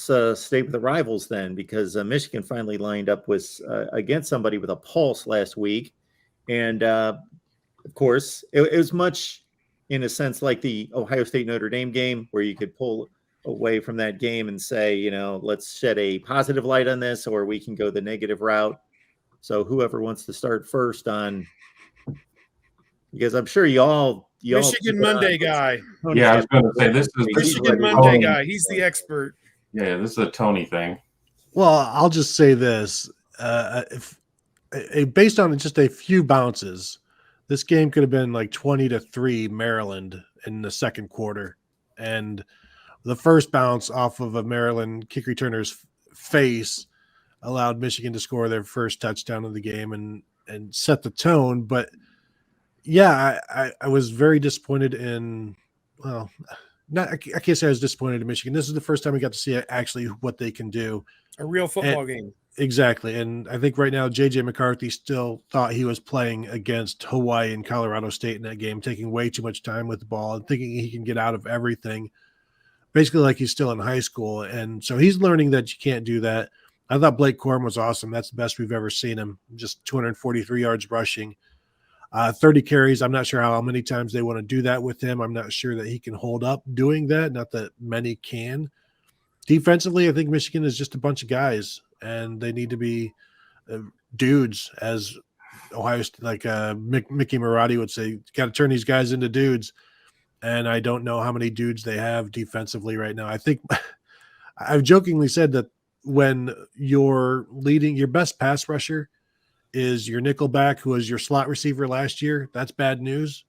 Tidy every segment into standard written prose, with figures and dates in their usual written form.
let's stay with the rivals then, because Michigan finally lined up with against somebody with a pulse last week, and of course, it was much in a sense like the Ohio State Notre Dame game, where you could pull away from that game and say, let's shed a positive light on this, or we can go the negative route. So whoever wants to start first on, because I'm sure y'all Michigan Monday guy. Yeah, I was going to say this is Michigan Monday guy. He's the expert. Yeah, this is a Tony thing. Well, I'll just say this: based on just a few bounces, this game could have been like 20-3 Maryland in the second quarter, and the first bounce off of a Maryland kick returner's face allowed Michigan to score their first touchdown of the game and set the tone. But yeah, I was very disappointed in, well, I can't say I was disappointed in Michigan. This is the first time we got to see actually what they can do. A real football game. Exactly. And I think right now JJ McCarthy still thought he was playing against Hawaii and Colorado State in that game, taking way too much time with the ball and thinking he can get out of everything, basically like he's still in high school. And so he's learning that you can't do that. I thought Blake Corum was awesome. That's the best we've ever seen him. Just 243 yards rushing. 30 carries. I'm not sure how many times they want to do that with him. I'm not sure that he can hold up doing that. Not that many can. Defensively, I think Michigan is just a bunch of guys, and they need to be dudes, as Ohio State, like Mickey Marotti would say. Got to turn these guys into dudes. And I don't know how many dudes they have defensively right now. I think I've jokingly said that when your best pass rusher is your nickelback, who was your slot receiver last year, that's bad news.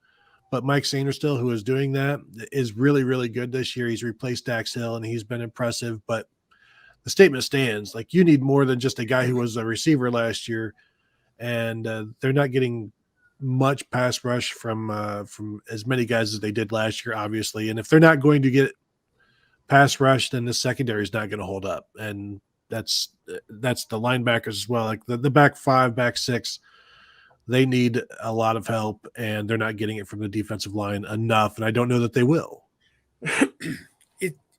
But Mike Sainristil, who is doing that, is really, really good this year. He's replaced Dax Hill, and he's been impressive. But the statement stands. Like, you need more than just a guy who was a receiver last year, and they're not getting much pass rush from as many guys as they did last year, obviously. And if they're not going to get pass rush, then the secondary is not going to hold up. And that's the linebackers as well. Like the back five, back six, they need a lot of help, and they're not getting it from the defensive line enough. And I don't know that they will.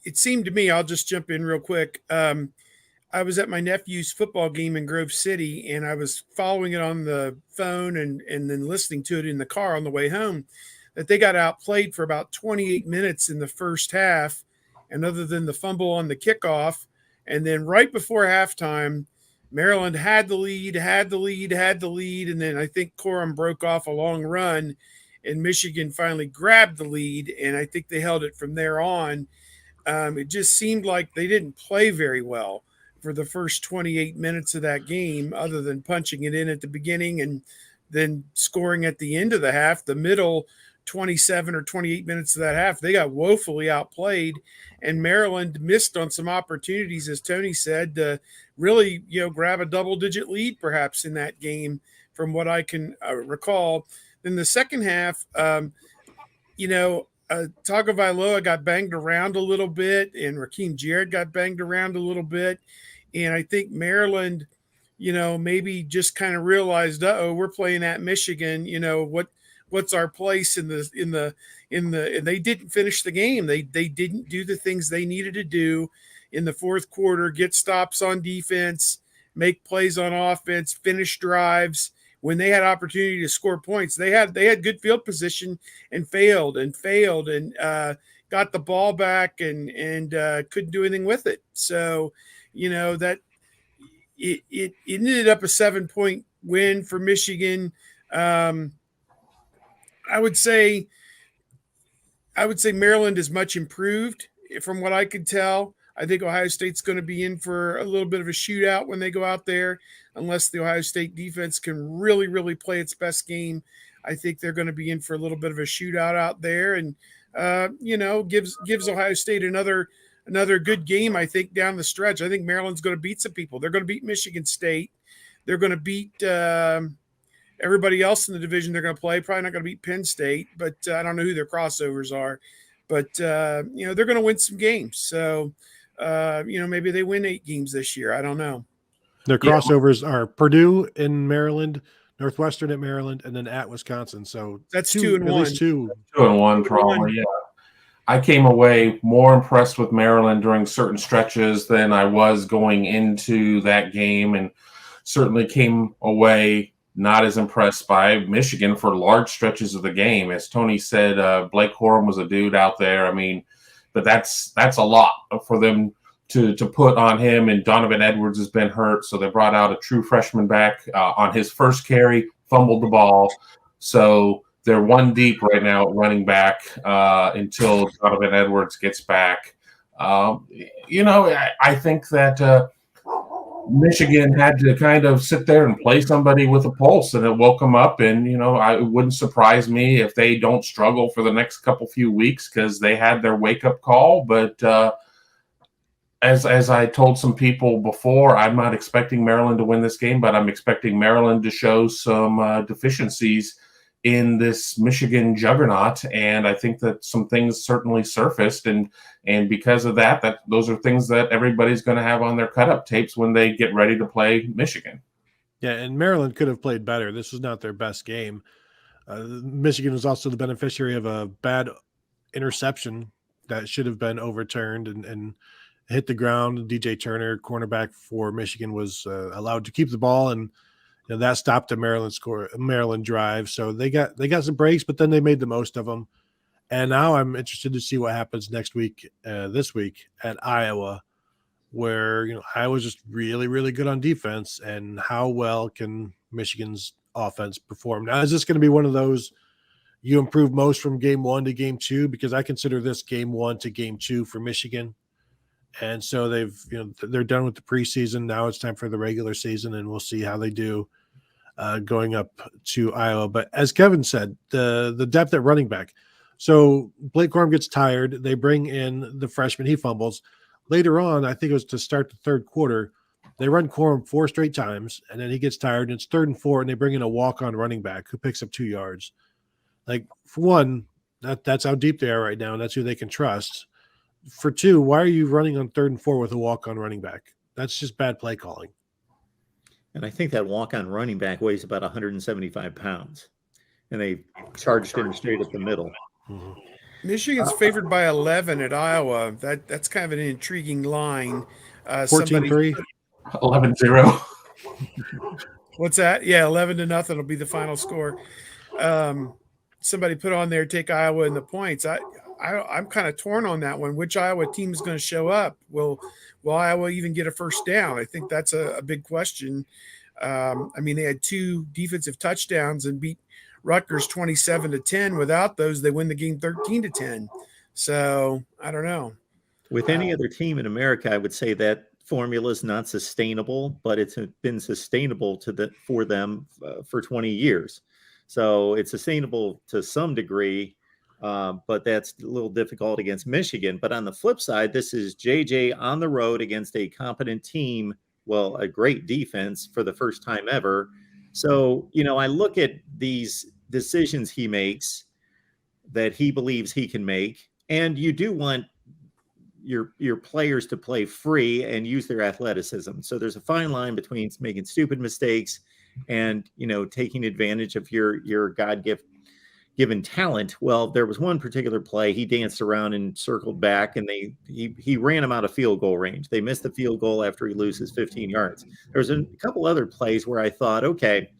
It seemed to me, I'll just jump in real quick. I was at my nephew's football game in Grove City, and I was following it on the phone and then listening to it in the car on the way home, that they got outplayed for about 28 minutes in the first half. And other than the fumble on the kickoff, and then right before halftime, Maryland had the lead. And then I think Corum broke off a long run, and Michigan finally grabbed the lead. And I think they held it from there on. It just seemed like they didn't play very well for the first 28 minutes of that game, other than punching it in at the beginning and then scoring at the end of the half. The middle 27 or 28 minutes of that half, they got woefully outplayed, and Maryland missed on some opportunities, as Tony said, to really, grab a double-digit lead perhaps in that game, from what I can recall. Then the second half, Tagovailoa got banged around a little bit, and Raheem Jarrett got banged around a little bit, and I think Maryland, maybe just kind of realized, we're playing at Michigan. What's our place in the and they didn't finish the game. They didn't do the things they needed to do in the fourth quarter, get stops on defense, make plays on offense, finish drives. When they had opportunity to score points, they had good field position and failed and got the ball back and couldn't do anything with it. So, that it ended up a 7-point win for Michigan. I would say Maryland is much improved from what I could tell. I think Ohio State's going to be in for a little bit of a shootout when they go out there, unless the Ohio State defense can really, really play its best game. I think they're going to be in for a little bit of a shootout out there, and gives Ohio State another good game, I think, down the stretch. I think Maryland's going to beat some people. They're going to beat Michigan State. They're going to beat everybody else in the division they're going to play. Probably not going to beat Penn State, but I don't know who their crossovers are. But, they're going to win some games. So, maybe they win 8 games this year. I don't know. Their crossovers are Purdue in Maryland, Northwestern at Maryland, and then at Wisconsin. So that's 2-1. At least 2. 2-1 probably, yeah. I came away more impressed with Maryland during certain stretches than I was going into that game, and certainly came away not as impressed by Michigan for large stretches of the game. As Tony said, Blake Corum was a dude out there. I mean, but that's a lot for them to put on him, and Donovan Edwards has been hurt, so they brought out a true freshman back on his first carry, fumbled the ball. So they're one deep right now at running back until Donovan Edwards gets back. I think that Michigan had to kind of sit there and play somebody with a pulse, and it woke them up. And, it wouldn't surprise me if they don't struggle for the next few weeks because they had their wake-up call. But as I told some people before, I'm not expecting Maryland to win this game, but I'm expecting Maryland to show some deficiencies in this Michigan juggernaut, and I think that some things certainly surfaced, and because of that those are things that everybody's going to have on their cut-up tapes when they get ready to play Michigan. Yeah, and Maryland could have played better. This was not their best game. Michigan was also the beneficiary of a bad interception that should have been overturned and hit the ground. DJ Turner, cornerback for Michigan, was allowed to keep the ball, and that stopped a Maryland drive. So they got some breaks, but then they made the most of them. And now I'm interested to see what happens this week at Iowa, where Iowa's just really, really good on defense, and how well can Michigan's offense perform? Now, is this going to be one of those you improve most from game 1 to game 2? Because I consider this game 1 to game 2 for Michigan. And so they're done with the preseason. Now it's time for the regular season, and we'll see how they do going up to Iowa. But as Kevin said, the depth at running back. So Blake Corum gets tired. They bring in the freshman. He fumbles. Later on, I think it was to start the third quarter, they run Corum 4 straight times, and then he gets tired, and it's 3rd and 4, and they bring in a walk-on running back who picks up 2 yards. Like, for one, that's how deep they are right now, and that's who they can trust. For 2, why are you running on 3rd and 4 with a walk-on running back? That's just bad play calling. And I think that walk-on running back weighs about 175 pounds, and they charged him straight up the middle. Mm-hmm. Michigan's favored by 11 at Iowa. That's kind of an intriguing line. 14-3? 11-0. What's that? Yeah, 11-0 will be the final score. Somebody put on there, take Iowa in the points. I'm kind of torn on that one. Which Iowa team is going to show up? Will Iowa even get a first down? I think that's a big question. They had 2 defensive touchdowns and beat Rutgers 27-10. Without those, they win the game 13-10. So I don't know. With any other team in America, I would say that formula is not sustainable, but it's been sustainable for them for 20 years. So it's sustainable to some degree. But that's a little difficult against Michigan. But on the flip side, this is JJ on the road against a competent team, a great defense for the first time ever. So, I look at these decisions he makes that he believes he can make, and you do want your players to play free and use their athleticism. So there's a fine line between making stupid mistakes and, taking advantage of your God-given talent. Well, there was one particular play. He danced around and circled back, and he ran him out of field goal range. They missed the field goal after he loses 15 yards. There's a couple other plays where I thought, okay,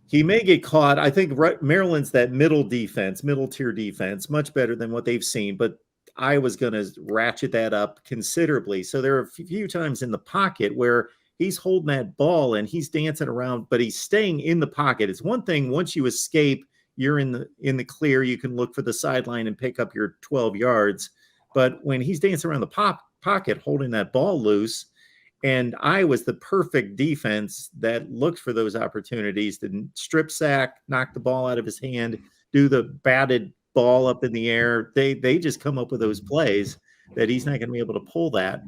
he may get caught. I think Maryland's that middle tier defense, much better than what they've seen, but Iowa's going to ratchet that up considerably. So there are a few times in the pocket where he's holding that ball and he's dancing around, but he's staying in the pocket. It's one thing once you escape, you're in the clear, you can look for the sideline and pick up your 12 yards. But when he's dancing around the pocket, holding that ball loose, and Iowa's the perfect defense that looked for those opportunities to strip sack, knock the ball out of his hand, do the batted ball up in the air. They just come up with those plays that he's not going to be able to pull that.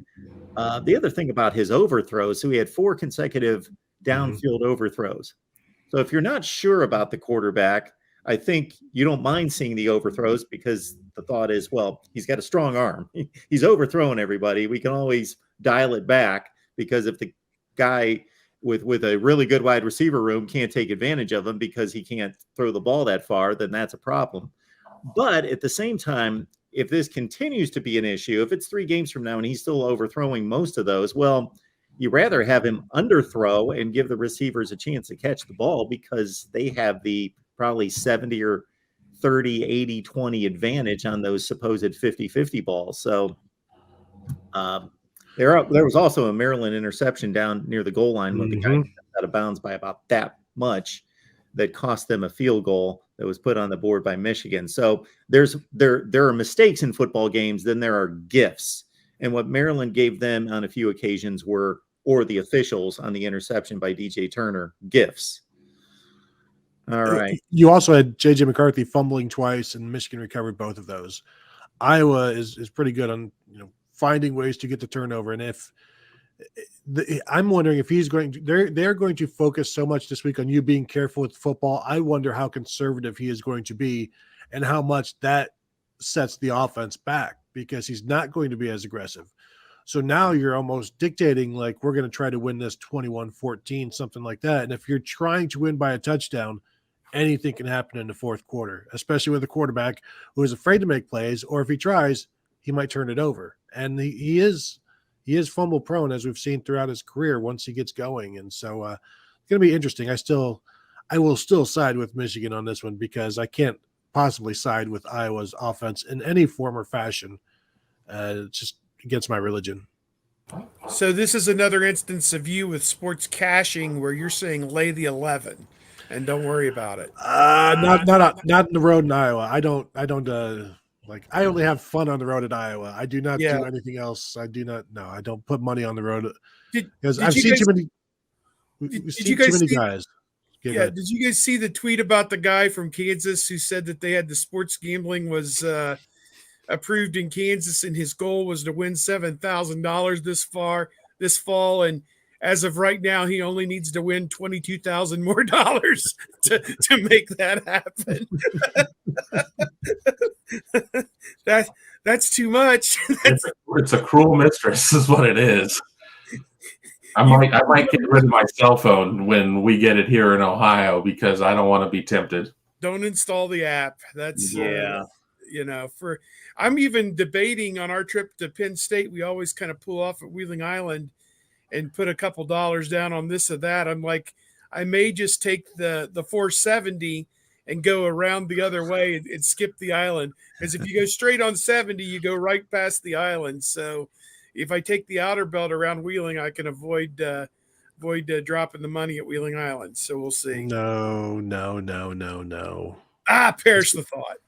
The other thing about his overthrows, so he had 4 consecutive downfield overthrows. So if you're not sure about the quarterback, I think you don't mind seeing the overthrows because the thought is, well, he's got a strong arm. He's overthrowing everybody. We can always dial it back because if the guy with a really good wide receiver room can't take advantage of him because he can't throw the ball that far, then that's a problem. But at the same time, if this continues to be an issue, if it's 3 games from now and he's still overthrowing most of those, well, you rather have him underthrow and give the receivers a chance to catch the ball because they have the probably 70 or 30, 80, 20 advantage on those supposed 50-50 balls. So there was also a Maryland interception down near the goal line when the guy stepped out of bounds by about that much that cost them a field goal that was put on the board by Michigan. So there are mistakes in football games, then there are gifts. And what Maryland gave them on a few occasions were, or the officials on the interception by DJ Turner, gifts. All right. You also had JJ McCarthy fumbling twice, and Michigan recovered both of those. Iowa is pretty good on finding ways to get the turnover, and if I'm wondering if he's going to, they're going to focus so much this week on you being careful with football. I wonder how conservative he is going to be, and how much that sets the offense back because he's not going to be as aggressive. So now you're almost dictating, like, we're going to try to win this 21-14, something like that. And if you're trying to win by a touchdown, anything can happen in the fourth quarter, especially with a quarterback who is afraid to make plays, or if he tries, he might turn it over. And he is fumble prone, as we've seen throughout his career once he gets going. And so it's going to be interesting. I will still side with Michigan on this one because I can't possibly side with Iowa's offense in any form or fashion. It's just against my religion. So this is another instance of you with sports cashing where you're saying lay the 11 and don't worry about it. Not in the road in Iowa. I don't I only have fun on the road at Iowa. I do not do anything else. I don't put money on the road because I've seen too many. We've seen too many guys. Yeah. Did you guys see the tweet about the guy from Kansas who said that they had the sports gambling was approved in Kansas and his goal was to win $7,000 this fall, and as of right now, he only needs to win $22,000 more to make that happen. That's too much. It's a cruel mistress, is what it is. I might get rid of my cell phone when we get it here in Ohio because I don't want to be tempted. Don't install the app. That's I'm even debating on our trip to Penn State. We always kind of pull off at Wheeling Island and put a couple dollars down on this or that. I'm like, I may just take the 470 and go around the other way and skip the island. Because if you go straight on 70, you go right past the island. So if I take the outer belt around Wheeling, I can avoid dropping the money at Wheeling Island. So we'll see. No. Perish the thought.